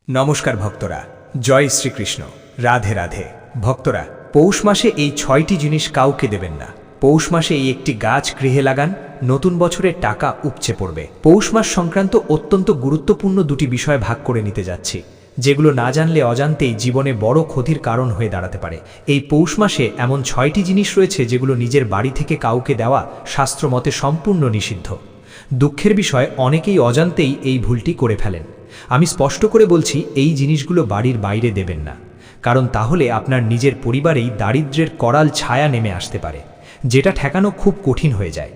নমস্কার ভক্তরা, জয় শ্রীকৃষ্ণ, রাধে রাধে। ভক্তরা, পৌষ মাসে এই 6টি জিনিস কাউকে দেবেন না। পৌষ মাসে এই একটি গাছ গৃহে লাগান, নতুন বছরের টাকা উপচে পড়বে। পৌষ মাস সংক্রান্ত অত্যন্ত গুরুত্বপূর্ণ দুটি বিষয় ভাগ করে নিতে যাচ্ছি, যেগুলো না জানলে অজান্তেই জীবনে বড় ক্ষতির কারণ হয়ে দাঁড়াতে পারে। এই পৌষ মাসে এমন 6টি জিনিস রয়েছে যেগুলো নিজের বাড়ি থেকে কাউকে দেওয়া শাস্ত্রমতে সম্পূর্ণ নিষিদ্ধ। দুঃখের বিষয়, অনেকেই অজান্তেই এই ভুলটি করে ফেলেন। আমি স্পষ্ট করে বলছি, এই জিনিসগুলো বাড়ির বাইরে দেবেন না, কারণ তাহলে আপনার নিজের পরিবারেই দারিদ্র্যের করাল ছায়া নেমে আসতে পারে, যেটা ঠেকানো খুব কঠিন হয়ে যায়।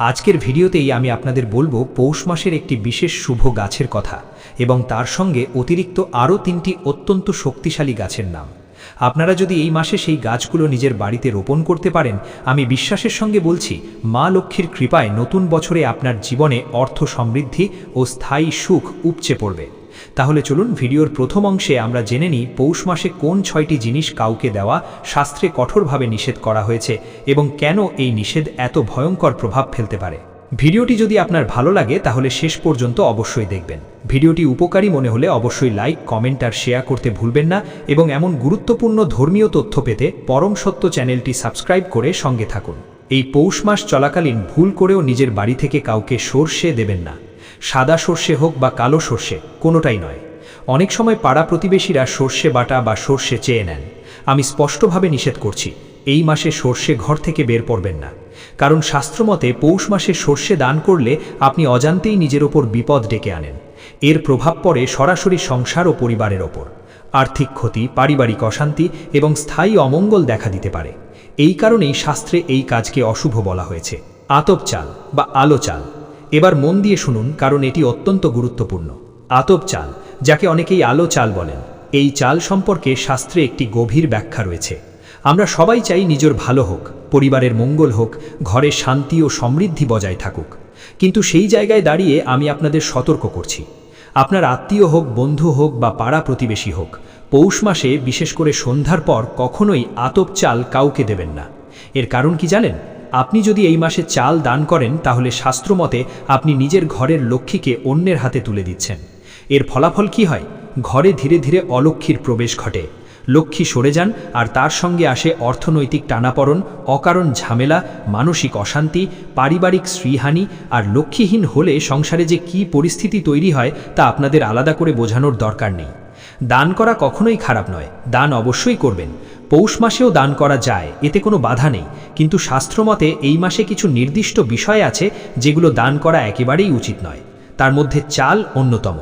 আজকের ভিডিওতেই আমি আপনাদের বলবো পৌষ মাসের একটি বিশেষ শুভ গাছের কথা এবং তার সঙ্গে অতিরিক্ত আরও 3টি অত্যন্ত শক্তিশালী গাছের নাম। আপনারা যদি এই মাসে সেই গাছগুলো নিজের বাড়িতে রোপণ করতে পারেন, আমি বিশ্বাসের সঙ্গে বলছি, মা লক্ষ্মীর কৃপায় নতুন বছরে আপনার জীবনে অর্থ সমৃদ্ধি ও স্থায়ী সুখ উপচে পড়বে। তাহলে চলুন ভিডিওর প্রথম অংশে আমরা জেনে নিই পৌষ মাসে কোন 6টি জিনিস কাউকে দেওয়া শাস্ত্রে কঠোরভাবে নিষেধ করা হয়েছে এবং কেন এই নিষেধ এত ভয়ঙ্কর প্রভাব ফেলতে পারে। ভিডিওটি যদি আপনার ভালো লাগে তাহলে শেষ পর্যন্ত অবশ্যই দেখবেন। ভিডিওটি উপকারী মনে হলে অবশ্যই লাইক, কমেন্ট আর শেয়ার করতে ভুলবেন না এবং এমন গুরুত্বপূর্ণ ধর্মীয় তথ্য পেতে পরম সত্য চ্যানেলটি সাবস্ক্রাইব করে সঙ্গে থাকুন। এই পৌষ মাস চলাকালীন ভুল করেও নিজের বাড়ি থেকে কাউকে সর্ষে দেবেন না। সাদা সর্ষে হোক বা কালো সর্ষে, কোনোটাই নয়। অনেক সময় পাড়া প্রতিবেশীরা সর্ষে বাটা বা সর্ষে চেয়ে নেন। আমি স্পষ্টভাবে নিষেধ করছি, এই মাসে সর্ষে ঘর থেকে বের করবেন না, কারণ শাস্ত্রমতে পৌষ মাসে সর্ষে দান করলে আপনি অজান্তেই নিজের ওপর বিপদ ডেকে আনেন। এর প্রভাব পড়ে সরাসরি সংসার ও পরিবারের ওপর। আর্থিক ক্ষতি, পারিবারিক অশান্তি এবং স্থায়ী অমঙ্গল দেখা দিতে পারে। এই কারণেই শাস্ত্রে এই কাজকে অশুভ বলা হয়েছে। আতপ চাল বা আলো চাল, এবার মন দিয়ে শুনুন, কারণ এটি অত্যন্ত গুরুত্বপূর্ণ। আতপ চাল, যাকে অনেকেই আলো চাল বলেন, এই চাল সম্পর্কে শাস্ত্রে একটি গভীর ব্যাখ্যা রয়েছে। আমরা সবাই চাই নিজের ভালো হোক, পরিবারের মঙ্গল হোক, ঘরে শান্তি ও সমৃদ্ধি বজায় থাকুক। কিন্তু সেই জায়গায় দাঁড়িয়ে আমি আপনাদের সতর্ক করছি, আপনার আত্মীয় হোক, বন্ধু হোক বা পাড়া প্রতিবেশী হোক, পৌষ মাসে বিশেষ করে সন্ধ্যার পর কখনোই আতপ চাল কাউকে দেবেন না। এর কারণ কি জানেন? আপনি যদি এই মাসে চাল দান করেন, তাহলে শাস্ত্রমতে আপনি নিজের ঘরের লক্ষ্মীকে অন্যের হাতে তুলে দিচ্ছেন। এর ফলাফল কি হয়? ঘরে ধীরে ধীরে অলক্ষ্মীর প্রবেশ ঘটে, লক্ষ্মী সরে যান আর তার সঙ্গে আসে অর্থনৈতিক টানাপড়ন, অকারণ ঝামেলা, মানসিক অশান্তি, পারিবারিক শ্রীহানি। আর লক্ষ্মীহীন হলে সংসারে যে কী পরিস্থিতি তৈরি হয় তা আপনাদের আলাদা করে বোঝানোর দরকার নেই। দান করা কখনোই খারাপ নয়, দান অবশ্যই করবেন। পৌষ মাসেও দান করা যায়, এতে কোনো বাধা নেই। কিন্তু শাস্ত্রমতে এই মাসে কিছু নির্দিষ্ট বিষয় আছে যেগুলো দান করা একেবারেই উচিত নয়। তার মধ্যে চাল অন্যতম।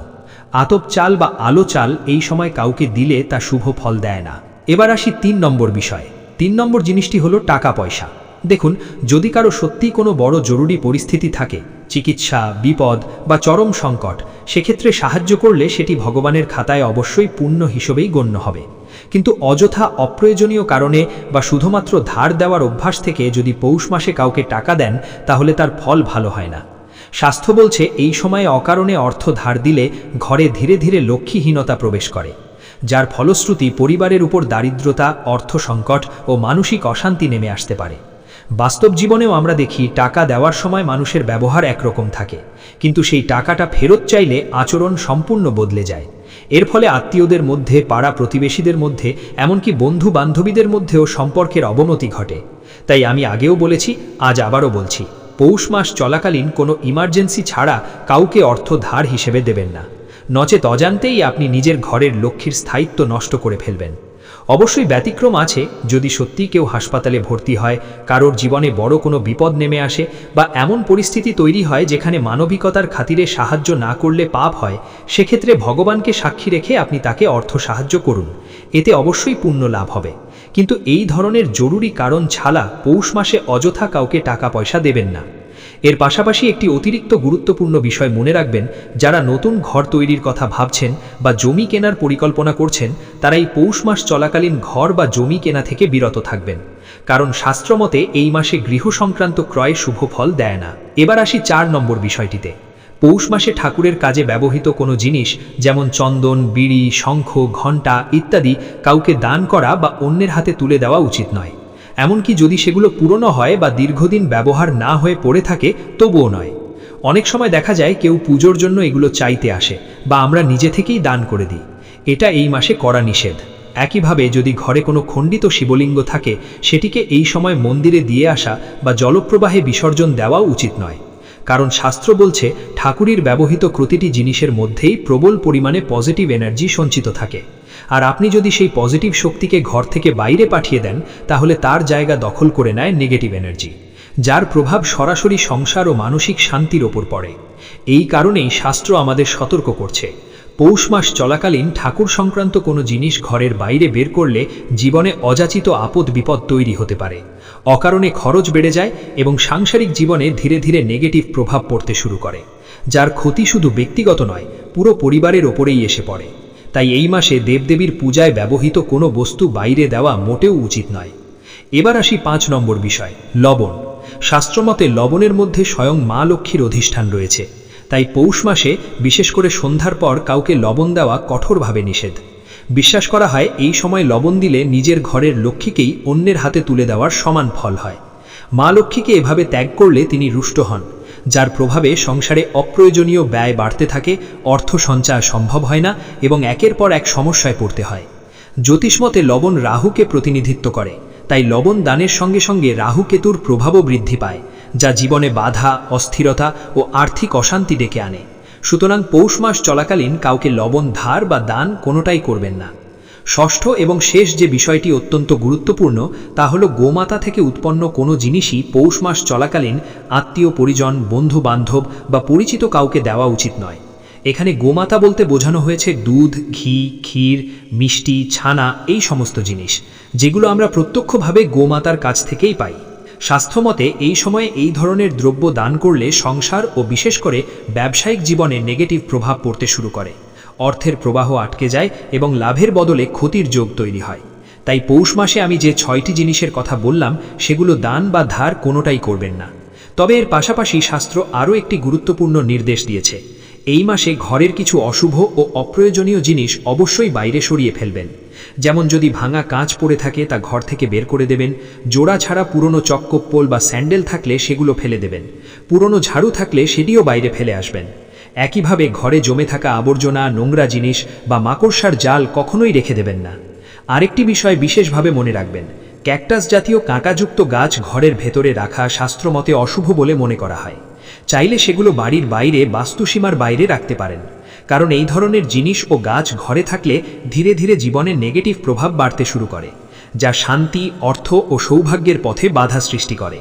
আতপ চাল বা আলো চাল এই সময় কাউকে দিলে তা শুভ ফল দেয় না। এবার আসি 3 নম্বর বিষয়। 3 নম্বর জিনিসটি হলো টাকা পয়সা। দেখুন, যদি কারো সত্যিই কোনো বড় জরুরি পরিস্থিতি থাকে, চিকিৎসা, বিপদ বা চরম সংকট, সেক্ষেত্রে সাহায্য করলে সেটি ভগবানের খাতায় অবশ্যই পুণ্য হিসেবেই গণ্য হবে। কিন্তু অযথা অপ্রয়োজনীয় কারণে বা শুধুমাত্র ধার দেওয়ার অভ্যাস থেকে যদি পৌষ মাসে কাউকে টাকা দেন, তাহলে তার ফল ভালো হয় না। শাস্ত্র বলছে এই সময়ে অকারণে অর্থ ধার দিলে ঘরে ধীরে ধীরে লক্ষ্মীহীনতা প্রবেশ করে, যার ফলশ্রুতি পরিবারের উপর দারিদ্রতা, অর্থ সংকট ও মানসিক অশান্তি নেমে আসতে পারে। বাস্তব জীবনেও আমরা দেখি, টাকা দেওয়ার সময় মানুষের ব্যবহার একরকম থাকে, কিন্তু সেই টাকাটা ফেরত চাইলে আচরণ সম্পূর্ণ বদলে যায়। এর ফলে আত্মীয়দের মধ্যে, পাড়া প্রতিবেশীদের মধ্যে, এমনকি বন্ধু বান্ধবীদের মধ্যেও সম্পর্কের অবনতি ঘটে। তাই আমি আগেও বলেছি, আজ আবারও বলছি, পৌষ মাস চলাকালীন কোনো ইমার্জেন্সি ছাড়া কাউকে অর্থ ধার হিসেবে দেবেন না, নচেত অজান্তেই আপনি নিজের ঘরের লক্ষ্মীর স্থায়িত্ব নষ্ট করে ফেলবেন। অবশ্যই ব্যতিক্রম আছে, যদি সত্যি কেউ হাসপাতালে ভর্তি হয়, কারোর জীবনে বড় কোনো বিপদ নেমে আসে বা এমন পরিস্থিতি তৈরি হয় যেখানে মানবিকতার খাতিরে সাহায্য না করলে পাপ হয়, সেক্ষেত্রে ভগবানকে সাক্ষী রেখে আপনি তাকে অর্থ সাহায্য করুন, এতে অবশ্যই পুণ্য লাভ হবে। কিন্তু এই ধরনের জরুরি কারণ ছাড়া পৌষ মাসে অযথা কাউকে টাকা পয়সা দেবেন না। এর পাশাপাশি একটি অতিরিক্ত গুরুত্বপূর্ণ বিষয় মনে রাখবেন, যারা নতুন ঘর তৈরির কথা ভাবছেন বা জমি কেনার পরিকল্পনা করছেন, তারা এই পৌষ মাস চলাকালীন ঘর বা জমি কেনা থেকে বিরত থাকবেন, কারণ শাস্ত্রমতে এই মাসে গৃহ সংক্রান্ত ক্রয় শুভ ফল দেয় না। এবার আসি 4 নম্বর বিষয়টিতে। পৌষ মাসে ঠাকুরের কাজে ব্যবহৃত কোনো জিনিস, যেমন চন্দন, বিড়ি, শঙ্খ, ঘণ্টা ইত্যাদি কাউকে দান করা বা অন্যের হাতে তুলে দেওয়া উচিত নয়। এমনকি যদি সেগুলো পুরনো হয় বা দীর্ঘদিন ব্যবহার না হয়ে পড়ে থাকে, তবুও নয়। অনেক সময় দেখা যায় কেউ পুজোর জন্য এগুলো চাইতে আসে বা আমরা নিজে থেকেই দান করে দিই। এটা এই মাসে করা নিষেধ। একইভাবে যদি ঘরে কোনো খণ্ডিত শিবলিঙ্গ থাকে সেটিকে এই সময় মন্দিরে দিয়ে আসা বা জলপ্রবাহে বিসর্জন দেওয়াও উচিত নয়, কারণ শাস্ত্র বলছে ঠাকুরের ব্যবহৃত প্রতিটি জিনিসের মধ্যেই প্রবল পরিমাণে পজিটিভ এনার্জি সঞ্চিত থাকে, আর আপনি যদি সেই পজিটিভ শক্তিকে ঘর থেকে বাইরে পাঠিয়ে দেন তাহলে তার জায়গা দখল করে নেয় নেগেটিভ এনার্জি, যার প্রভাব সরাসরি সংসার ও মানসিক শান্তির ওপর পড়ে। এই কারণেই শাস্ত্র আমাদের সতর্ক করছে, পৌষ মাস চলাকালীন ঠাকুর সংক্রান্ত কোনো জিনিস ঘরের বাইরে বের করলে জীবনে অযাচিত আপদ বিপদ তৈরি হতে পারে, অকারণে খরচ বেড়ে যায় এবং সাংসারিক জীবনে ধীরে ধীরে নেগেটিভ প্রভাব পড়তে শুরু করে, যার ক্ষতি শুধু ব্যক্তিগত নয়, পুরো পরিবারের ওপরেই এসে পড়ে। তাই এই মাসে দেবদেবীর পূজায় ব্যবহৃত কোনো বস্তু বাইরে দেওয়া মোটেও উচিত নয়। এবার আসি 5 নম্বর বিষয়, লবণ। শাস্ত্রমতে লবণের মধ্যে স্বয়ং মা লক্ষ্মীর অধিষ্ঠান রয়েছে, তাই পৌষ মাসে বিশেষ করে সন্ধ্যার পর কাউকে লবণ দেওয়া কঠোরভাবে নিষেধ। বিশ্বাস করা হয় এই সময় লবণ দিলে নিজের ঘরের লক্ষ্মীকেই অন্যের হাতে তুলে দেওয়ার সমান ফল হয়। মা লক্ষ্মীকে এভাবে ত্যাগ করলে তিনি রুষ্ট হন, যার প্রভাবে সংসারে অপ্রয়োজনীয় ব্যয় বাড়তে থাকে, অর্থ সঞ্চয় সম্ভব হয় না এবং একের পর এক সমস্যায় পড়তে হয়। জ্যোতিষমতে লবণ রাহুকে প্রতিনিধিত্ব করে, তাই লবণ দানের সঙ্গে সঙ্গে রাহু কেতুর প্রভাবও বৃদ্ধি পায়, যা জীবনে বাধা, অস্থিরতা ও আর্থিক অশান্তি ডেকে আনে। সুতরাং পৌষ মাস চলাকালীন কাউকে লবণ ধার বা দান কোনোটাই করবেন না। ষষ্ঠ এবং শেষ যে বিষয়টি অত্যন্ত গুরুত্বপূর্ণ তা হল গোমাতা থেকে উৎপন্ন কোনো জিনিসই পৌষ মাস চলাকালীন আত্মীয় পরিজন, বন্ধু বান্ধব বা পরিচিত কাউকে দেওয়া উচিত নয়। এখানে গোমাতা বলতে বোঝানো হয়েছে দুধ, ঘি, ক্ষীর, মিষ্টি, ছানা, এই সমস্ত জিনিস যেগুলো আমরা প্রত্যক্ষভাবে গোমাতার কাছ থেকেই পাই। স্বাস্থ্যমতে এই সময়ে এই ধরনের দ্রব্য দান করলে সংসার ও বিশেষ করে ব্যবসায়িক জীবনে নেগেটিভ প্রভাব পড়তে শুরু করে, অর্থের প্রবাহ আটকে যায় এবং লাভের বদলে ক্ষতির যোগ তৈরি হয়। তাই পৌষ মাসে আমি যে 6টি জিনিসের কথা বললাম সেগুলো দান বা ধার কোনোটাই করবেন না। তবে এর পাশাপাশি শাস্ত্র আরও একটি গুরুত্বপূর্ণ নির্দেশ দিয়েছে, এই মাসে ঘরের কিছু অশুভ ও অপ্রয়োজনীয় জিনিস অবশ্যই বাইরে সরিয়ে ফেলবেন। যেমন যদি ভাঙা কাঁচ পড়ে থাকে তা ঘর থেকে বের করে দেবেন, জোড়া ছাড়া পুরনো চক্কপ্পল বা স্যান্ডেল থাকলে সেগুলো ফেলে দেবেন, পুরনো ঝাড়ু থাকলে সেটিও বাইরে ফেলে আসবেন। একইভাবে ঘরে জমে থাকা আবর্জনা, নোংরা জিনিস বা মাকড়সার জাল কখনোই রেখে দেবেন না। আরেকটি বিষয় বিশেষভাবে মনে রাখবেন, ক্যাকটাস জাতীয় কাঁটাযুক্ত গাছ ঘরের ভেতরে রাখা শাস্ত্রমতে অশুভ বলে মনে করা হয়। চাইলে সেগুলো বাড়ির বাইরে বাস্তুসীমার বাইরে রাখতে পারেন, কারণ এই ধরনের জিনিস ও গাছ ঘরে থাকলে ধীরে ধীরে জীবনে নেগেটিভ প্রভাব বাড়তে শুরু করে, যা শান্তি, অর্থ ও সৌভাগ্যের পথে বাধা সৃষ্টি করে।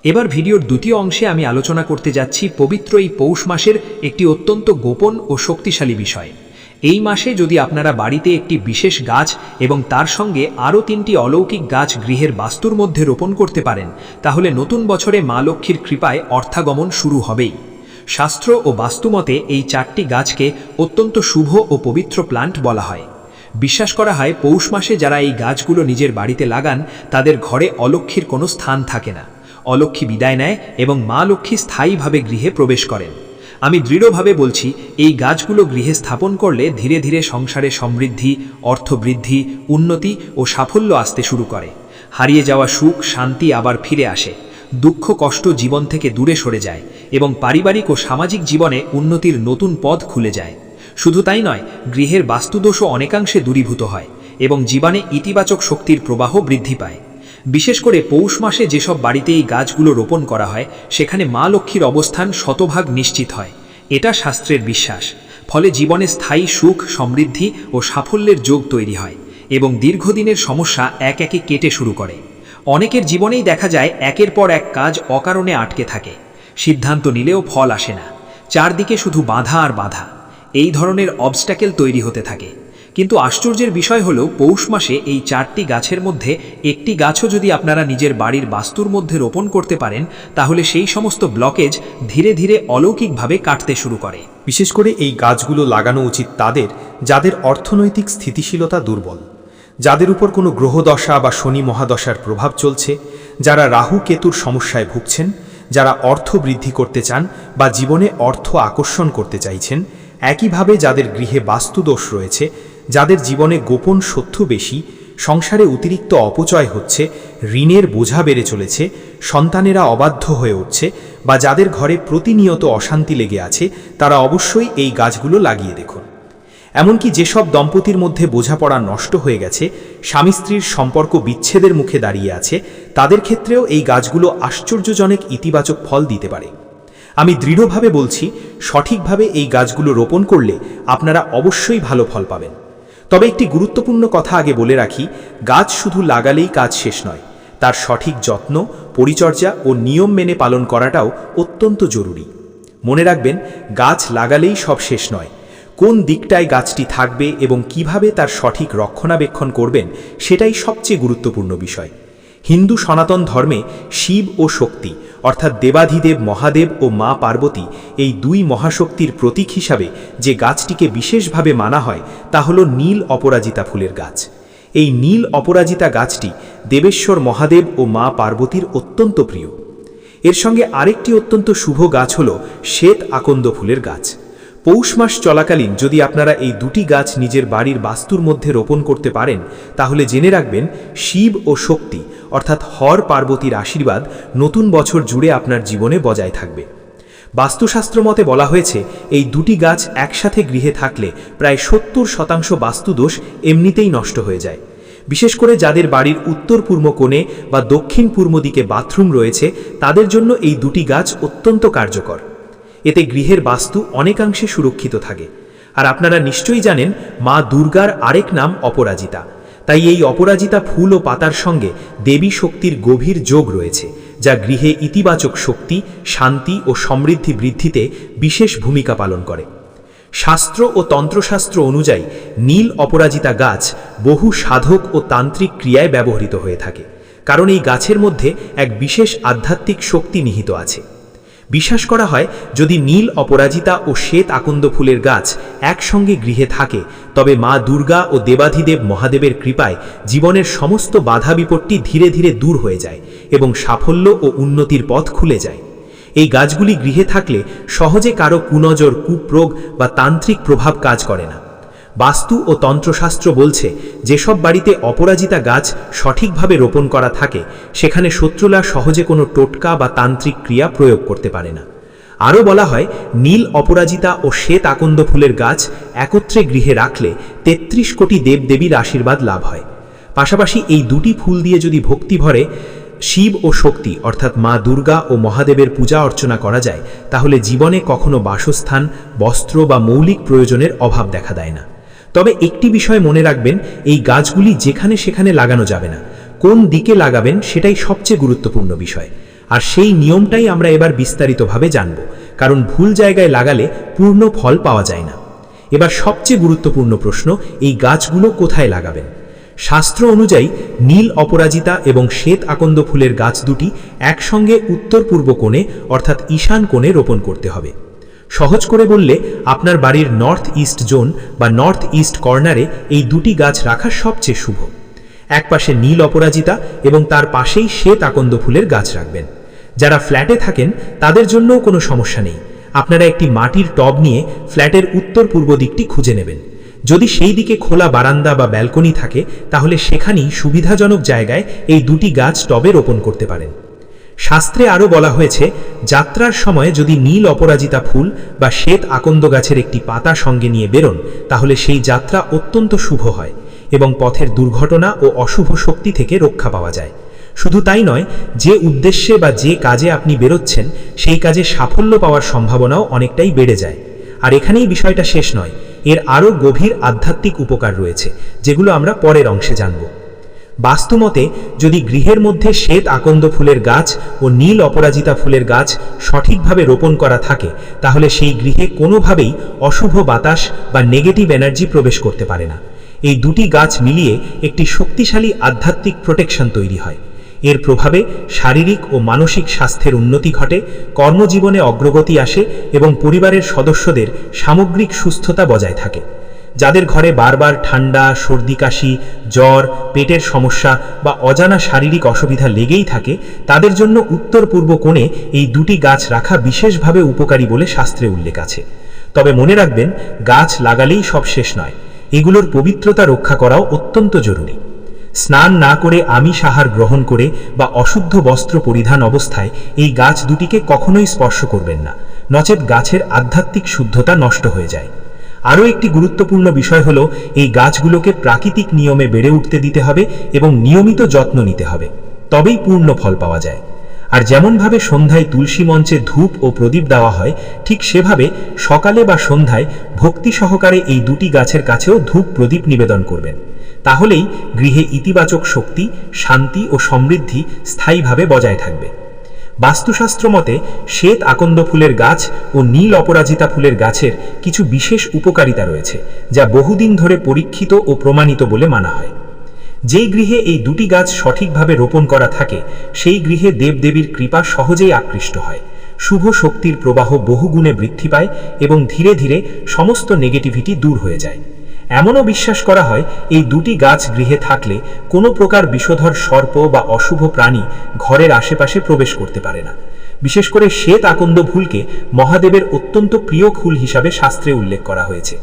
এবার ভিডিওর দ্বিতীয় অংশে আমি আলোচনা করতে যাচ্ছি পবিত্র এই পৌষ মাসের একটি অত্যন্ত গোপন ও শক্তিশালী বিষয়। এই মাসে যদি আপনারা বাড়িতে একটি বিশেষ গাছ এবং তার সঙ্গে আরও 3টি অলৌকিক গাছ গৃহের বাস্তুর মধ্যে রোপণ করতে পারেন, তাহলে নতুন বছরে মা লক্ষ্মীর কৃপায় অর্থাগমন শুরু হবেই। শাস্ত্র ও বাস্তুমতে এই 4টি গাছকে অত্যন্ত শুভ ও পবিত্র প্লান্ট বলা হয়। বিশ্বাস করা হয় পৌষ মাসে যারা এই গাছগুলো নিজের বাড়িতে লাগান তাদের ঘরে অলক্ষ্মীর কোনো স্থান থাকে না, অলক্ষ্মী বিদায় নেয় এবং মা লক্ষ্মী স্থায়ীভাবে গৃহে প্রবেশ করেন। আমি দৃঢ়ভাবে বলছি, এই গাছগুলো গৃহে স্থাপন করলে ধীরে ধীরে সংসারে সমৃদ্ধি, অর্থবৃদ্ধি, উন্নতি ও সাফল্য আসতে শুরু করে। হারিয়ে যাওয়া সুখ, শান্তি আবার ফিরে আসে, দুঃখ কষ্ট জীবন থেকে দূরে সরে যায় এবং পারিবারিক ও সামাজিক জীবনে উন্নতির নতুন পথ খুলে যায়। শুধু তাই নয়, গৃহের বাস্তুদোষও অনেকাংশে দূরীভূত হয় এবং জীবনে ইতিবাচক শক্তির প্রবাহ বৃদ্ধি পায়। বিশেষ করে পৌষ মাসে যেসব বাড়িতে এই গাছগুলো রোপণ করা হয় সেখানে মা লক্ষ্মীর অবস্থান শতভাগ নিশ্চিত হয়, এটা শাস্ত্রের বিশ্বাস। ফলে জীবনে স্থায়ী সুখ, সমৃদ্ধি ও সাফল্যের যোগ তৈরি হয় এবং দীর্ঘদিনের সমস্যা এক একে কেটে শুরু করে। অনেকের জীবনেই দেখা যায় একের পর এক কাজ অকারণে আটকে থাকে, সিদ্ধান্ত নিলেও ফল আসে না, চারদিকে শুধু বাধা আর বাধা, এই ধরনের অবস্ট্যাকেল তৈরি হতে থাকে। কিন্তু আশ্চর্যের বিষয় হলো পৌষ মাসে এই 4টি গাছের মধ্যে একটি গাছও যদি আপনারা নিজের বাড়ির বাস্তুর মধ্যে রোপণ করতে পারেন তাহলে সেই সমস্ত ব্লকেজ ধীরে ধীরে অলৌকিকভাবে কাটতে শুরু করে। বিশেষ করে এই গাছগুলো লাগানো উচিত তাদের যাদের অর্থনৈতিক স্থিতিশীলতা দুর্বল, যাদের উপর কোনো গ্রহদশা বা শনি মহাদশার প্রভাব চলছে, যারা রাহু কেতুর সমস্যায় ভুগছেন, যারা অর্থ বৃদ্ধি করতে চান বা জীবনে অর্থ আকর্ষণ করতে চাইছেন, একইভাবে যাদের গৃহে বাস্তুদোষ রয়েছে, যাদের জীবনে গোপন শত্রু বেশি, সংসারে অতিরিক্ত অপচয় হচ্ছে, ঋণের বোঝা বেড়ে চলেছে, সন্তানেরা অবাধ্য হয়ে উঠছে বা যাদের ঘরে প্রতিনিয়ত অশান্তি লেগে আছে, তারা অবশ্যই এই গাছগুলো লাগিয়ে দেখুন। এমনকি যেসব দম্পতির মধ্যে বোঝাপড়া নষ্ট হয়ে গেছে, স্বামী স্ত্রীর সম্পর্ক বিচ্ছেদের মুখে দাঁড়িয়ে আছে, তাদের ক্ষেত্রেও এই গাছগুলো আশ্চর্যজনক ইতিবাচক ফল দিতে পারে। আমি দৃঢ়ভাবে বলছি, সঠিকভাবে এই গাছগুলো রোপণ করলে আপনারা অবশ্যই ভালো ফল পাবেন। তবে একটি গুরুত্বপূর্ণ কথা আগে বলে রাখি, গাছ শুধু লাগালেই কাজ শেষ নয়, তার সঠিক যত্ন, পরিচর্যা ও নিয়ম মেনে পালন করাটাও অত্যন্ত জরুরি। মনে রাখবেন, গাছ লাগালেই সব শেষ নয়, কোন দিকটায় গাছটি থাকবে এবং কিভাবে তার সঠিক রক্ষণাবেক্ষণ করবেন সেটাই সবচেয়ে গুরুত্বপূর্ণ বিষয়। হিন্দু সনাতন ধর্মে শিব ও শক্তি অর্থাৎ দেবাধিদেব মহাদেব ও মা পার্বতী এই দুই মহাশক্তির প্রতীক হিসাবে যে গাছটিকে বিশেষভাবে মানা হয় তা হল নীল অপরাজিতা ফুলের গাছ। এই নীল অপরাজিতা গাছটি দেবেশ্বর মহাদেব ও মা পার্বতীর অত্যন্ত প্রিয়। এর সঙ্গে আরেকটি অত্যন্ত শুভ গাছ হল শ্বেত আকন্দ ফুলের গাছ। পৌষ মাস চলাকালীন যদি আপনারা এই দুটি গাছ নিজের বাড়ির বাস্তুর মধ্যে রোপণ করতে পারেন, তাহলে জেনে রাখবেন শিব ও শক্তি অর্থাৎ হর পার্বতীর আশীর্বাদ নতুন বছর জুড়ে আপনার জীবনে বজায় থাকবে। বাস্তুশাস্ত্র মতে বলা হয়েছে, এই দুটি গাছ একসাথে গৃহে থাকলে প্রায় 70% বাস্তুদোষ এমনিতেই নষ্ট হয়ে যায়। বিশেষ করে যাদের বাড়ির উত্তর পূর্ব কোণে বা দক্ষিণ পূর্ব দিকে বাথরুম রয়েছে, তাদের জন্য এই দুটি গাছ অত্যন্ত কার্যকর। এতে গৃহের বাস্তু অনেকাংশে সুরক্ষিত থাকে। আর আপনারা নিশ্চয়ই জানেন, মা দুর্গার আরেক নাম অপরাজিতা। তাই এই অপরাজিতা ফুল ও পাতার সঙ্গে দেবী শক্তির গভীর যোগ রয়েছে, যা গৃহে ইতিবাচক শক্তি, শান্তি ও সমৃদ্ধি বৃদ্ধিতে বিশেষ ভূমিকা পালন করে। শাস্ত্র ও তন্ত্রশাস্ত্র অনুযায়ী নীল অপরাজিতা গাছ বহু সাধক ও তান্ত্রিক ক্রিয়ায় ব্যবহৃত হয়ে থাকে, কারণ এই গাছের মধ্যে এক বিশেষ আধ্যাত্মিক শক্তি নিহিত আছে। বিশ্বাস করা হয়, যদি নীল অপরাজিতা ও শ্বেত আকন্দ ফুলের গাছ একসঙ্গে গৃহে থাকে, তবে মা দুর্গা ও দেবাধিদেব মহাদেবের কৃপায় জীবনের সমস্ত বাধা বিপত্তি ধীরে ধীরে দূর হয়ে যায় এবং সাফল্য ও উন্নতির পথ খুলে যায়। এই গাছগুলি গৃহে থাকলে সহজে কারো কুনজর, কুপ্রোগ বা তান্ত্রিক প্রভাব কাজ করে না। বাস্তু ও তন্ত্রশাস্ত্র বলছে, যেসব বাড়িতে অপরাজিতা গাছ সঠিকভাবে রোপণ করা থাকে, সেখানে শত্রুরা সহজে কোনো টোটকা বা তান্ত্রিক ক্রিয়া প্রয়োগ করতে পারে না। আরও বলা হয়, নীল অপরাজিতা ও শ্বেত আকন্দ ফুলের গাছ একত্রে গৃহে রাখলে 33 কোটি দেবদেবীর আশীর্বাদ লাভ হয়। পাশাপাশি এই দুটি ফুল দিয়ে যদি ভক্তি ভরে শিব ও শক্তি অর্থাৎ মা দুর্গা ও মহাদেবের পূজা অর্চনা করা যায়, তাহলে জীবনে কখনো বাসস্থান, বস্ত্র বা মৌলিক প্রয়োজনের অভাব দেখা দেয় না। তবে একটি বিষয় মনে রাখবেন, এই গাছগুলি যেখানে সেখানে লাগানো যাবে না। কোন দিকে লাগাবেন সেটাই সবচেয়ে গুরুত্বপূর্ণ বিষয়। আর সেই নিয়মটাই আমরা এবার বিস্তারিতভাবে জানব, কারণ ভুল জায়গায় লাগালে পূর্ণ ফল পাওয়া যায় না। এবার সবচেয়ে গুরুত্বপূর্ণ প্রশ্ন, এই গাছগুলো কোথায় লাগাবেন? শাস্ত্র অনুযায়ী নীল অপরাজিতা এবং শ্বেত আকন্দ ফুলের গাছ দুটি একসঙ্গে উত্তর পূর্ব কোণে অর্থাৎ ঈশান কোণে রোপণ করতে হবে। সহজ করে বললে, আপনার বাড়ির নর্থ ইস্ট জোন বা নর্থ ইস্ট কর্নারে এই দুটি গাছ রাখা সবচেয়ে শুভ। একপাশে নীল অপরাজিতা এবং তার পাশেই শ্বেত আকন্দ ফুলের গাছ রাখবেন। যারা ফ্ল্যাটে থাকেন তাদের জন্যও কোনো সমস্যা নেই। আপনারা একটি মাটির টব নিয়ে ফ্ল্যাটের উত্তর পূর্ব দিকটি খুঁজে নেবেন। যদি সেই দিকে খোলা বারান্দা বা ব্যালকনি থাকে, তাহলে সেখানেই সুবিধাজনক জায়গায় এই দুটি গাছ টবে রোপণ করতে পারেন। শাস্ত্রে আরও বলা হয়েছে, যাত্রার সময় যদি নীল অপরাজিতা ফুল বা শ্বেত আকন্দ গাছের একটি পাতা সঙ্গে নিয়ে বেরোন, তাহলে সেই যাত্রা অত্যন্ত শুভ হয় এবং পথের দুর্ঘটনা ও অশুভ শক্তি থেকে রক্ষা পাওয়া যায়। শুধু তাই নয়, যে উদ্দেশ্যে বা যে কাজে আপনি বেরোচ্ছেন, সেই কাজে সাফল্য পাওয়ার সম্ভাবনাও অনেকটাই বেড়ে যায়। আর এখানেই বিষয়টা শেষ নয়, এর আরও গভীর আধ্যাত্মিক উপকার রয়েছে, যেগুলো আমরা পরের অংশে জানব। বাস্তুমতে যদি গৃহের মধ্যে শ্বেত আকন্দ ফুলের গাছ ও নীল অপরাজিতা ফুলের গাছ সঠিকভাবে রোপণ করা থাকে, তাহলে সেই গৃহে কোনোভাবেই অশুভ বাতাস বা নেগেটিভ এনার্জি প্রবেশ করতে পারে না। এই দুটি গাছ মিলিয়ে একটি শক্তিশালী আধ্যাত্মিক প্রোটেকশন তৈরি হয়। এর প্রভাবে শারীরিক ও মানসিক স্বাস্থ্যের উন্নতি ঘটে, কর্মজীবনে অগ্রগতি আসে এবং পরিবারের সদস্যদের সামগ্রিক সুস্থতা বজায় থাকে। যাদের ঘরে বারবার ঠান্ডা, সর্দি কাশি, জ্বর, পেটের সমস্যা বা অজানা শারীরিক অসুবিধা লেগেই থাকে, তাদের জন্য উত্তর পূর্ব কোণে এই দুটি গাছ রাখা বিশেষভাবে উপকারী বলে শাস্ত্রে উল্লেখ আছে। তবে মনে রাখবেন, গাছ লাগালেই সব শেষ নয়, এগুলোর পবিত্রতা রক্ষা করাও অত্যন্ত জরুরি। স্নান না করে আমিষ আহার গ্রহণ করে বা অশুদ্ধ বস্ত্র পরিধান অবস্থায় এই গাছ দুটিকে কখনোই স্পর্শ করবেন না, নচেত গাছের আধ্যাত্মিক শুদ্ধতা নষ্ট হয়ে যায়। আরও একটি গুরুত্বপূর্ণ বিষয় হলো এই গাছগুলোকে প্রাকৃতিক নিয়মে বেড়ে উঠতে দিতে হবে এবং নিয়মিত যত্ন নিতে হবে, তবেই পূর্ণ ফল পাওয়া যায়। আর যেমনভাবে সন্ধ্যায় তুলসী মঞ্চে ধূপ ও প্রদীপ দেওয়া হয়, ঠিক সেভাবে সকালে বা সন্ধ্যায় ভক্তি সহকারে এই দুটি গাছের কাছেও ধূপ প্রদীপ নিবেদন করবেন। তাহলেই গৃহে ইতিবাচক শক্তি, শান্তি ও সমৃদ্ধি স্থায়ীভাবে বজায় থাকবে। বাস্তুশাস্ত্র মতে শ্বেত আকন্দ ফুলের গাছ ও নীল অপরাজিতা ফুলের গাছের কিছু বিশেষ উপকারিতা রয়েছে, যা বহুদিন ধরে পরীক্ষিত ও প্রমাণিত বলে মানা হয়। যেই গৃহে এই দুটি গাছ সঠিকভাবে রোপণ করা থাকে, সেই গৃহে দেবদেবীর কৃপা সহজেই আকৃষ্ট হয়, শুভ শক্তির প্রবাহ বহুগুণে বৃদ্ধি পায় এবং ধীরে ধীরে সমস্ত নেগেটিভিটি দূর হয়ে যায়। এমনও বিশ্বাস করা হয় এই দুটি গাছ গৃহে থাকলে কোনো প্রকার বিষধর সর্প বা অশুভ প্রাণী ঘরের আশেপাশে প্রবেশ করতে পারে না। বিশেষ করে শ্বেত আকন্দ ফুলকে মহাদেবের অত্যন্ত প্রিয় ফুল হিসাবে শাস্ত্রে উল্লেখ করা হয়েছে।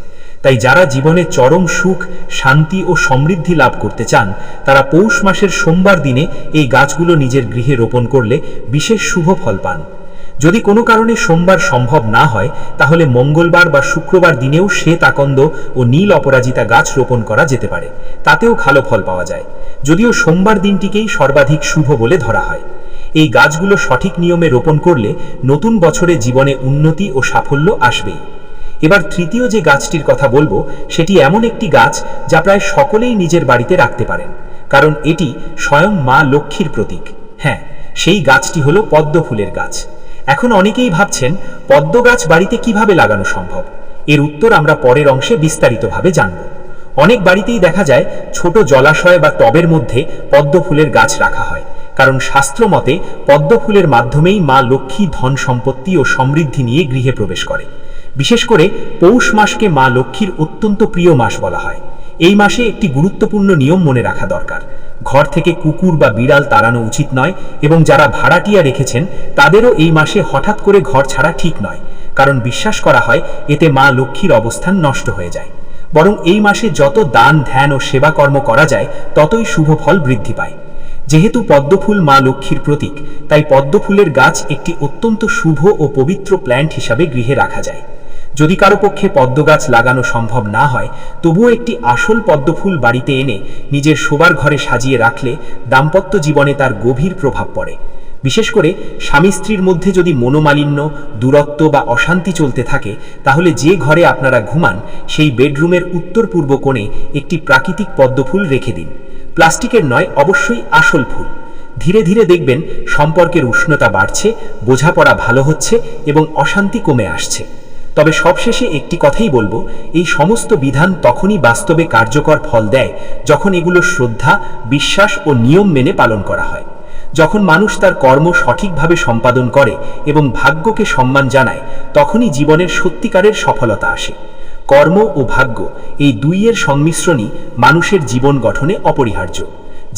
তাই যারা জীবনে চরম সুখ, শান্তি ও সমৃদ্ধি লাভ করতে চান, তারা পৌষ মাসের সোমবার দিনে এই গাছগুলো নিজের গৃহে রোপণ করলে বিশেষ শুভ ফল পান। যদি কোনো কারণে সোমবার সম্ভব না হয়, তাহলে মঙ্গলবার বা শুক্রবার দিনেও শ্বেত আকন্দ ও নীল অপরাজিতা গাছ রোপণ করা যেতে পারে, তাতেও ভালো ফল পাওয়া যায়, যদিও সোমবার দিনটিকেই সর্বাধিক শুভ বলে ধরা হয়। এই গাছগুলো সঠিক নিয়মে রোপণ করলে নতুন বছরে জীবনে উন্নতি ও সাফল্য আসবেই। এবার তৃতীয় যে গাছটির কথা বলবো, সেটি এমন একটি গাছ যা প্রায় সকলেই নিজের বাড়িতে রাখতে পারেন, কারণ এটি স্বয়ং মা লক্ষ্মীর প্রতীক। হ্যাঁ, সেই গাছটি হলো পদ্ম ফুলের গাছ। এখন অনেকেই ভাবছেন পদ্ম গাছ বাড়িতে কিভাবে লাগানো সম্ভব। এর উত্তর আমরা পরের অংশে বিস্তারিতভাবে জানব। অনেক বাড়িতেই দেখা যায় ছোট জলাশয় বা টবের মধ্যে পদ্ম ফুলের গাছ রাখা হয়, কারণ শাস্ত্র মতে পদ্ম ফুলের মাধ্যমেই মা লক্ষ্মী ধন সম্পত্তি ও সমৃদ্ধি নিয়ে গৃহে প্রবেশ করে। বিশেষ করে পৌষ মাসকে মা লক্ষ্মীর অত্যন্ত প্রিয় মাস বলা হয়। এই মাসে একটি গুরুত্বপূর্ণ নিয়ম মনে রাখা দরকার। ঘর থেকে কুকুর বা বিড়াল তাড়ানো উচিত নয়, এবং যারা ভাড়াটিয়া রেখেছেন তাদেরও এই মাসে হঠাৎ করে ঘর ছাড়া ঠিক নয়, কারণ বিশ্বাস করা হয় এতে মা লক্ষ্মীর অবস্থান নষ্ট হয়ে যায়। বরং এই মাসে যত দান, ধ্যান ও সেবা কর্ম করা যায়, ততই শুভ ফল বৃদ্ধি পায়। যেহেতু পদ্মফুল মা লক্ষ্মীর প্রতীক, তাই পদ্মফুলের গাছ একটি অত্যন্ত শুভ ও পবিত্র প্ল্যান্ট হিসাবে গৃহে রাখা যায়। যদি কারো পক্ষে পদ্ম গাছ লাগানো সম্ভব না হয়, তবুও একটি আসল পদ্মফুল বাড়িতে এনে নিজের শোবার ঘরে সাজিয়ে রাখলে দাম্পত্য জীবনে তার গভীর প্রভাব পড়ে। বিশেষ করে স্বামী স্ত্রীর মধ্যে যদি মনোমালিন্য, দূরত্ব বা অশান্তি চলতে থাকে, তাহলে যে ঘরে আপনারা ঘুমান সেই বেডরুমের উত্তর পূর্ব কোণে একটি প্রাকৃতিক পদ্মফুল রেখে দিন। প্লাস্টিকের নয়, অবশ্যই আসল ফুল। ধীরে ধীরে দেখবেন সম্পর্কের উষ্ণতা বাড়ছে, বোঝাপড়া ভালো হচ্ছে এবং অশান্তি কমে আসছে। তবে সবশেষে একটি কথাই বলবো, এই সমস্ত বিধান তখনই বাস্তবে কার্যকর ফল দেয় যখন এগুলো শ্রদ্ধা, বিশ্বাস ও নিয়ম মেনে পালন করা হয়। যখন মানুষ তার কর্ম সঠিকভাবে সম্পাদন করে এবং ভাগ্যকে সম্মান জানায়, তখনই জীবনের সত্যিকারের সফলতা আসে। কর্ম ও ভাগ্য এই দুইয়ের সংমিশ্রণই মানুষের জীবন গঠনে অপরিহার্য।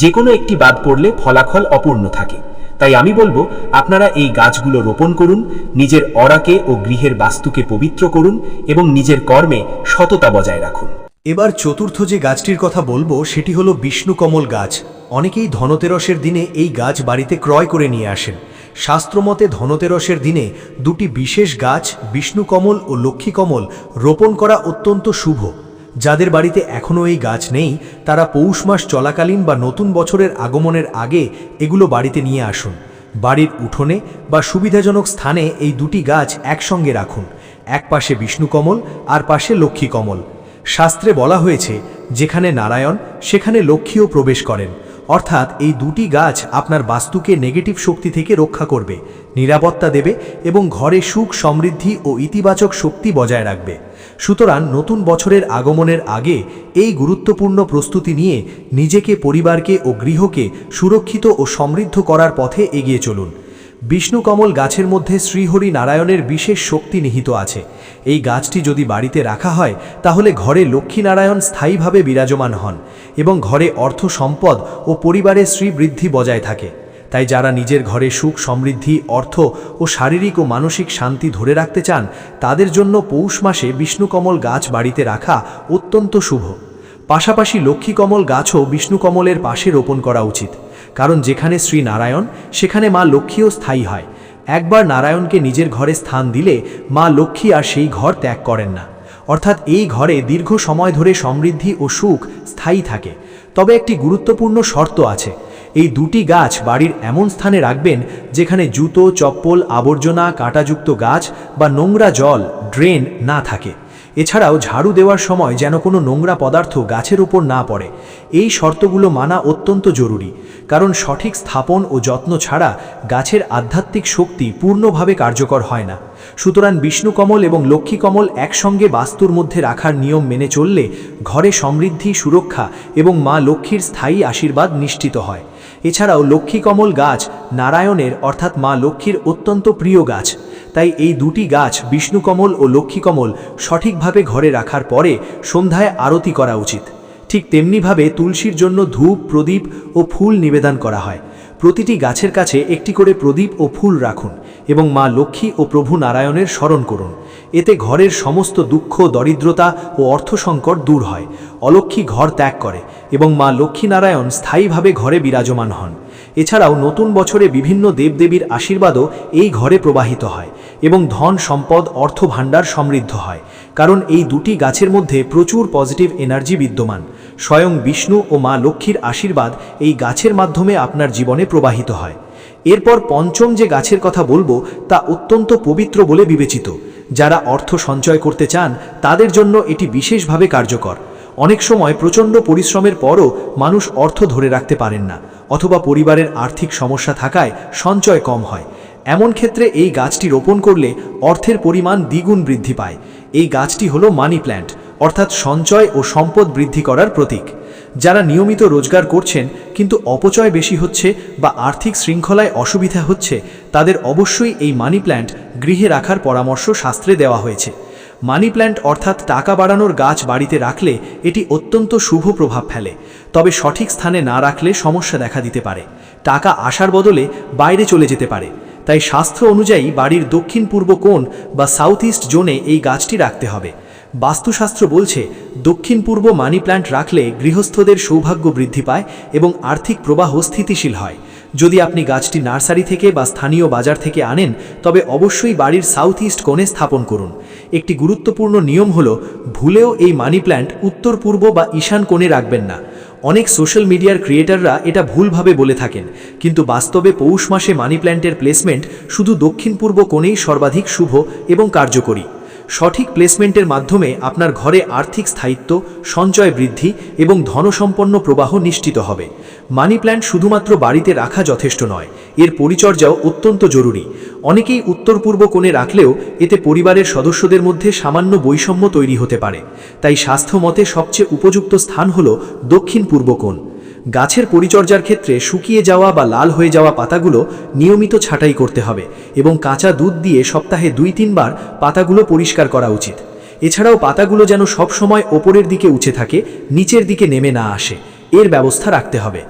যে কোনো একটি বাদ পড়লে ফলাফল অপূর্ণ থাকে। তাই আমি বলবো, আপনারা এই গাছগুলো রোপণ করুন, নিজের অরাকে ও গৃহের বাস্তুকে পবিত্র করুন এবং নিজের কর্মে সততা বজায় রাখুন। এবার চতুর্থ যে গাছটির কথা বলবো, সেটি হলো বিষ্ণুকমল গাছ। অনেকেই ধনতেরসের দিনে এই গাছ বাড়িতে ক্রয় করে নিয়ে আসেন। শাস্ত্রমতে ধনতেরসের দিনে দুটি বিশেষ গাছ, বিষ্ণুকমল ও লক্ষ্মীকমল রোপণ করা অত্যন্ত শুভ। যাদের বাড়িতে এখনও এই গাছ নেই, তারা পৌষ মাস চলাকালীন বা নতুন বছরের আগমনের আগে এগুলো বাড়িতে নিয়ে আসুন। বাড়ির উঠোনে বা সুবিধাজনক স্থানে এই দুটি গাছ একসঙ্গে রাখুন। এক পাশে বিষ্ণুকমল আর পাশে লক্ষ্মীকমল। শাস্ত্রে বলা হয়েছে, যেখানে নারায়ণ সেখানে লক্ষ্মীও প্রবেশ করেন। অর্থাৎ এই দুটি গাছ আপনার বাস্তুকে নেগেটিভ শক্তি থেকে রক্ষা করবে, নিরাপত্তা দেবে এবং ঘরে সুখ, সমৃদ্ধি ও ইতিবাচক শক্তি বজায় রাখবে। সুতরাং নতুন বছরের আগমনের আগে এই গুরুত্বপূর্ণ প্রস্তুতি নিয়ে নিজেকে, পরিবারকে ও গৃহকে সুরক্ষিত ও সমৃদ্ধ করার পথে এগিয়ে চলুন। বিষ্ণুকমল গাছের মধ্যে শ্রীহরি নারায়ণের বিশেষ শক্তি নিহিত আছে। এই গাছটি যদি বাড়িতে রাখা হয়, তাহলে ঘরে লক্ষ্মীনারায়ণ স্থায়ীভাবে বিরাজমান হন এবং ঘরে অর্থ, সম্পদ ও পরিবারের শ্রীবৃদ্ধি বজায় থাকে। তাই যারা নিজের ঘরে সুখ, সমৃদ্ধি, অর্থ ও শারীরিক ও মানসিক শান্তি ধরে রাখতে চান, তাদের জন্য পৌষ মাসে বিষ্ণুকমল গাছ বাড়িতে রাখা অত্যন্ত শুভ। পাশাপাশি লক্ষ্মীকমল গাছও বিষ্ণুকমলের পাশে রোপণ করা উচিত, কারণ যেখানে শ্রী নারায়ণ সেখানে মা লক্ষ্মীও স্থায়ী হয়। একবার নারায়ণকে নিজের ঘরে স্থান দিলে মা লক্ষ্মী আর সেই ঘর ত্যাগ করেন না। অর্থাৎ এই ঘরে দীর্ঘ সময় ধরে সমৃদ্ধি ও সুখ স্থায়ী থাকে। তবে একটি গুরুত্বপূর্ণ শর্ত আছে, এই দুটি গাছ বাড়ির এমন স্থানে রাখবেন যেখানে জুতো, চপ্পল, আবর্জনা, কাঁটাযুক্ত গাছ বা নোংরা জল ড্রেন না থাকে। এছাড়াও ঝাড়ু দেওয়ার সময় যেন কোনো নোংরা পদার্থ গাছের উপর না পড়ে। এই শর্তগুলো মানা অত্যন্ত জরুরি, কারণ সঠিক স্থাপন ও যত্ন ছাড়া গাছের আধ্যাত্মিক শক্তি পূর্ণভাবে কার্যকর হয় না। সুতরাং বিষ্ণুকমল এবং লক্ষ্মীকমল একসঙ্গে বাস্তুর মধ্যে রাখার নিয়ম মেনে চললে ঘরে সমৃদ্ধি, সুরক্ষা এবং মা লক্ষ্মীর স্থায়ী আশীর্বাদ নিশ্চিত হয়। এছাড়াও লক্ষ্মীকমল গাছ নারায়ণের অর্থাৎ মা লক্ষ্মীর অত্যন্ত প্রিয় গাছ। তাই এই দুটি গাছ বিষ্ণুকমল ও লক্ষ্মীকমল সঠিকভাবে ঘরে রাখার পরে সন্ধ্যায় আরতি করা উচিত। ঠিক তেমনিভাবে তুলসীর জন্য ধূপ, প্রদীপ ও ফুল নিবেদন করা হয়। প্রতিটি গাছের কাছে একটি করে প্রদীপ ও ফুল রাখুন এবং মা লক্ষ্মী ও প্রভু নারায়ণের স্মরণ করুন। এতে ঘরের সমস্ত দুঃখ, দরিদ্রতা ও অর্থসংকট দূর হয়। অলক্ষ্মী ঘর ত্যাগ করে এবং মা লক্ষ্মীনারায়ণ স্থায়ীভাবে ঘরে বিরাজমান হন। এছাড়াও নতুন বছরে বিভিন্ন দেবদেবীর আশীর্বাদও এই ঘরে প্রবাহিত হয় এবং ধন, সম্পদ, অর্থ ভাণ্ডার সমৃদ্ধ হয়। কারণ এই দুটি গাছের মধ্যে প্রচুর পজিটিভ এনার্জি বিদ্যমান। স্বয়ং বিষ্ণু ও মা লক্ষ্মীর আশীর্বাদ এই গাছের মাধ্যমে আপনার জীবনে প্রবাহিত হয়। এরপর পঞ্চম যে গাছের কথা বলবো তা অত্যন্ত পবিত্র বলে বিবেচিত। যারা অর্থ সঞ্চয় করতে চান তাদের জন্য এটি বিশেষভাবে কার্যকর। অনেক সময় প্রচণ্ড পরিশ্রমের পরও মানুষ অর্থ ধরে রাখতে পারেন না, অথবা পরিবারের আর্থিক সমস্যা থাকায় সঞ্চয় কম হয়। এমন ক্ষেত্রে এই গাছটি রোপণ করলে অর্থের পরিমাণ দ্বিগুণ বৃদ্ধি পায়। এই গাছটি হলো মানি প্ল্যান্ট, অর্থাৎ সঞ্চয় ও সম্পদ বৃদ্ধি করার প্রতীক। যারা নিয়মিত রোজগার করছেন কিন্তু অপচয় বেশি হচ্ছে বা আর্থিক শৃঙ্খলায় অসুবিধা হচ্ছে, তাদের অবশ্যই এই মানি প্ল্যান্ট গৃহে রাখার পরামর্শ শাস্ত্রে দেওয়া হয়েছে। মানি প্ল্যান্ট অর্থাৎ টাকা বাড়ানোর গাছ বাড়িতে রাখলে এটি অত্যন্ত শুভ প্রভাব ফেলে। তবে সঠিক স্থানে না রাখলে সমস্যা দেখা দিতে পারে। টাকা আসার বদলে বাইরে চলে যেতে পারে। তাই শাস্ত্র অনুযায়ী বাড়ির দক্ষিণ পূর্ব কোণ বা সাউথ ইস্ট জোনে এই গাছটি রাখতে হবে। বাস্তুশাস্ত্র বলছে দক্ষিণ পূর্ব মানি প্ল্যান্ট রাখলে গৃহস্থদের সৌভাগ্য বৃদ্ধি পায় এবং আর্থিক প্রবাহ স্থিতিশীল হয়। যদি আপনি গাছটি নার্সারি থেকে বা স্থানীয় বাজার থেকে আনেন তবে অবশ্যই বাড়ির সাউথ ইস্ট কোণে স্থাপন করুন। একটি গুরুত্বপূর্ণ নিয়ম হলো ভুলেও এই মানি প্ল্যান্ট উত্তর পূর্ব বা ঈশান কোণে রাখবেন না। অনেক সোশ্যাল মিডিয়ার ক্রিয়েটাররা এটা ভুলভাবে বলে থাকেন, কিন্তু বাস্তবে পৌষ মাসে মানি প্ল্যান্টের প্লেসমেন্ট শুধু দক্ষিণ পূর্ব কোণেই সর্বাধিক শুভ এবং কার্যকরী। সঠিক প্লেসমেন্টের মাধ্যমে আপনার ঘরে আর্থিক স্থায়িত্ব, সঞ্চয় বৃদ্ধি এবং ধনসম্পন্ন প্রবাহ নিশ্চিত হবে। মানি প্ল্যান্ট শুধুমাত্র বাড়িতে রাখা যথেষ্ট নয়, এর পরিচর্যাও অত্যন্ত জরুরি। অনেকেই উত্তর পূর্ব কোণে রাখলেও এতে পরিবারের সদস্যদের মধ্যে সামান্য বৈষম্য তৈরি হতে পারে। তাই স্বাস্থ্য মতে সবচেয়ে উপযুক্ত স্থান হল দক্ষিণ পূর্ব কোণ। গাছের পরিচর্যার ক্ষেত্রে শুকিয়ে যাওয়া বা লাল হয়ে যাওয়া পাতাগুলো নিয়মিত ছাঁটাই করতে হবে এবং কাঁচা দুধ দিয়ে সপ্তাহে 2-3 বার পাতাগুলো পরিষ্কার করা উচিত। এছাড়াও পাতাগুলো যেন সবসময় ওপরের দিকে উঠে থাকে, নিচের দিকে নেমে না আসে, এর ব্যবস্থা রাখতে হবে।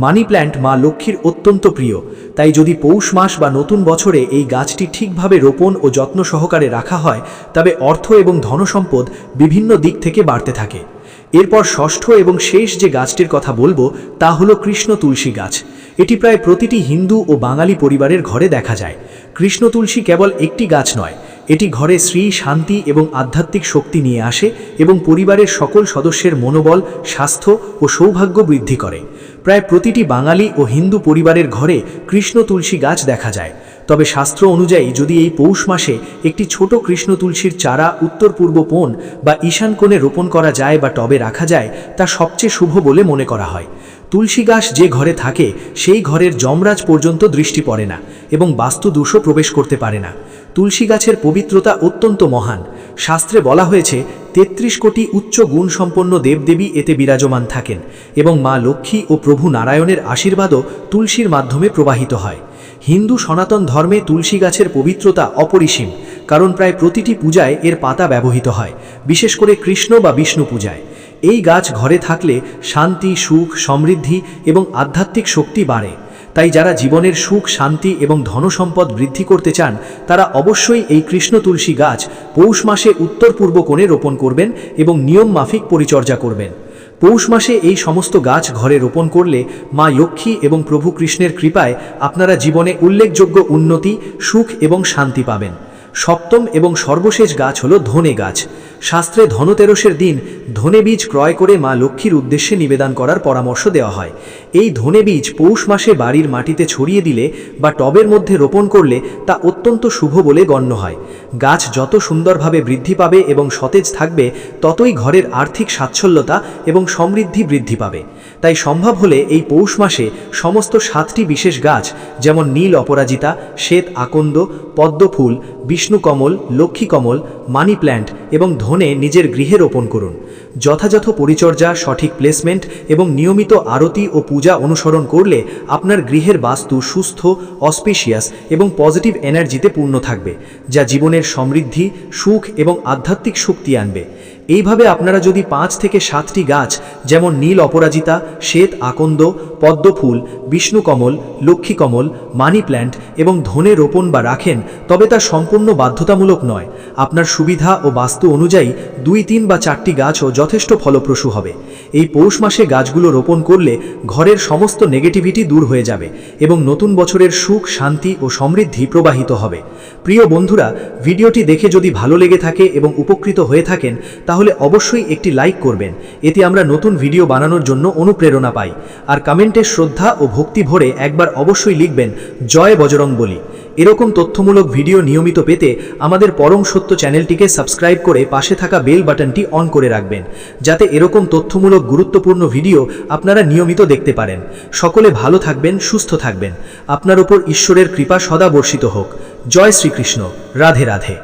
মানি প্ল্যান্ট মা লক্ষ্মীর অত্যন্ত প্রিয়, তাই যদি পৌষ মাস বা নতুন বছরে এই গাছটি ঠিকভাবে রোপণ ও যত্ন সহকারে রাখা হয় তবে অর্থ এবং ধনসম্পদ বিভিন্ন দিক থেকে বাড়তে থাকে। এরপর ষষ্ঠ এবং শেষ যে গাছটির কথা বলবো তা হলো কৃষ্ণ তুলসী গাছ। এটি প্রায় প্রতিটি হিন্দু ও বাঙালি পরিবারের ঘরে দেখা যায়। কৃষ্ণ তুলসী কেবল একটি গাছ নয়, এটি ঘরে শ্রী, শান্তি এবং আধ্যাত্মিক শক্তি নিয়ে আসে এবং পরিবারের সকল সদস্যের মনোবল, স্বাস্থ্য ও সৌভাগ্য বৃদ্ধি করে। প্রায় প্রতিটি বাঙালি ও হিন্দু পরিবারের ঘরে কৃষ্ণ তুলসী গাছ দেখা যায়। তবে শাস্ত্র অনুযায়ী যদি এই পৌষ মাসে একটি ছোট কৃষ্ণ তুলসীর চারা উত্তর পূর্ব কোণ বা ঈশান কোণে রোপণ করা যায় বা টবে রাখা যায় তা সবচেয়ে শুভ বলে মনে করা হয়। তুলসী গাছ যে ঘরে থাকে সেই ঘরের যমরাজ পর্যন্ত দৃষ্টি পড়ে না এবং বাস্তু দোষও প্রবেশ করতে পারে না। তুলসী গাছের পবিত্রতা অত্যন্ত মহান। শাস্ত্রে বলা হয়েছে 33 কোটি উচ্চ গুণসম্পন্ন দেবদেবী এতে বিরাজমান থাকেন এবং মা লক্ষ্মী ও প্রভু নারায়ণের আশীর্বাদও তুলসীর মাধ্যমে প্রবাহিত হয়। হিন্দু সনাতন ধর্মে তুলসী গাছের পবিত্রতা অপরিসীম, কারণ প্রায় প্রতিটি পূজায় এর পাতা ব্যবহৃত হয়, বিশেষ করে কৃষ্ণ বা বিষ্ণু পূজায়। এই গাছ ঘরে থাকলে শান্তি, সুখ, সমৃদ্ধি এবং আধ্যাত্মিক শক্তি বাড়ে। তাই যারা জীবনের সুখ, শান্তি এবং ধনসম্পদ বৃদ্ধি করতে চান তারা অবশ্যই এই কৃষ্ণ তুলসী গাছ পৌষ মাসে উত্তর পূর্ব কোণে রোপণ করবেন এবং নিয়ম মাফিক পরিচর্যা করবেন। পৌষ মাসে এই সমস্ত গাছ ঘরে রোপণ করলে মা লক্ষ্মী এবং প্রভু কৃষ্ণের কৃপায় আপনারা জীবনে উল্লেখযোগ্য উন্নতি, সুখ এবং শান্তি পাবেন। সপ্তম এবং সর্বশেষ গাছ হলো ধনে গাছ। শাস্ত্রে ধনতেরসের দিন ধনে বীজ ক্রয় করে মা লক্ষ্মীর উদ্দেশ্যে নিবেদন করার পরামর্শ দেওয়া হয়। এই ধনে বীজ পৌষ মাসে বাড়ির মাটিতে ছড়িয়ে দিলে বা টবের মধ্যে রোপণ করলে তা অত্যন্ত শুভ বলে গণ্য হয়। গাছ যত সুন্দরভাবে বৃদ্ধি পাবে এবং সতেজ থাকবে, ততই ঘরের আর্থিক স্বাচ্ছল্যতা এবং সমৃদ্ধি বৃদ্ধি পাবে। তাই সম্ভব হলে এই পৌষ মাসে সমস্ত 7টি বিশেষ গাছ, যেমন নীল অপরাজিতা, শ্বেত আকন্দ, পদ্মফুল, বিষ্ণুকমল, লক্ষ্মীকমল, মানি প্ল্যান্ট এবং ধনে নিজের গৃহে রোপণ করুন। যথাযথ পরিচর্যা, সঠিক প্লেসমেন্ট এবং নিয়মিত আরতি ও পূজা অনুসরণ করলে আপনার গৃহের বাস্তু সুস্থ, অসপিশিয়াস এবং পজিটিভ এনার্জিতে পূর্ণ থাকবে, যা জীবনের সমৃদ্ধি, সুখ এবং আধ্যাত্মিক শক্তি আনবে। এইভাবে আপনারা যদি 5 থেকে 7টি গাছ, যেমন নীল অপরাজিতা, শ্বেত আকন্দ, পদ্মফুল, বিষ্ণুকমল, লক্ষ্মীকমল, মানি প্ল্যান্ট এবং ধনে রোপণ বা রাখেন, তবে তা সম্পূর্ণ বাধ্যতামূলক নয়। আপনার সুবিধা ও বাস্তু অনুযায়ী 2, 3 বা 4টি গাছও যথেষ্ট ফলপ্রসূ হবে। এই পৌষ মাসে গাছগুলো রোপণ করলে ঘরের সমস্ত নেগেটিভিটি দূর হয়ে যাবে এবং নতুন বছরের সুখ, শান্তি ও সমৃদ্ধি প্রবাহিত হবে। প্রিয় বন্ধুরা, ভিডিওটি দেখে যদি ভালো লেগে থাকে এবং উপকৃত হয়ে থাকেন, তাহলে অবশ্যই একটি লাইক করবেন। এতে আমরা নতুন ভিডিও বানানোর জন্য অনুপ্রেরণা পাই। আর কমেন্টে শ্রদ্ধা ও ভক্তি ভরে একবার অবশ্যই লিখবেন, জয় বজরংবলী। এরকম তথ্যমূলক ভিডিও নিয়মিত পেতে আমাদের পরম সত্য চ্যানেলটিকে সাবস্ক্রাইব করে পাশে থাকা বেল বাটনটি অন করে রাখবেন, যাতে এরকম তথ্যমূলক গুরুত্বপূর্ণ ভিডিও আপনারা নিয়মিত দেখতে পারেন। সকলে ভালো থাকবেন, সুস্থ থাকবেন। আপনার উপর ঈশ্বরের কৃপা সদা বর্ষিত হোক। জয় শ্রীকৃষ্ণ। রাধে রাধে।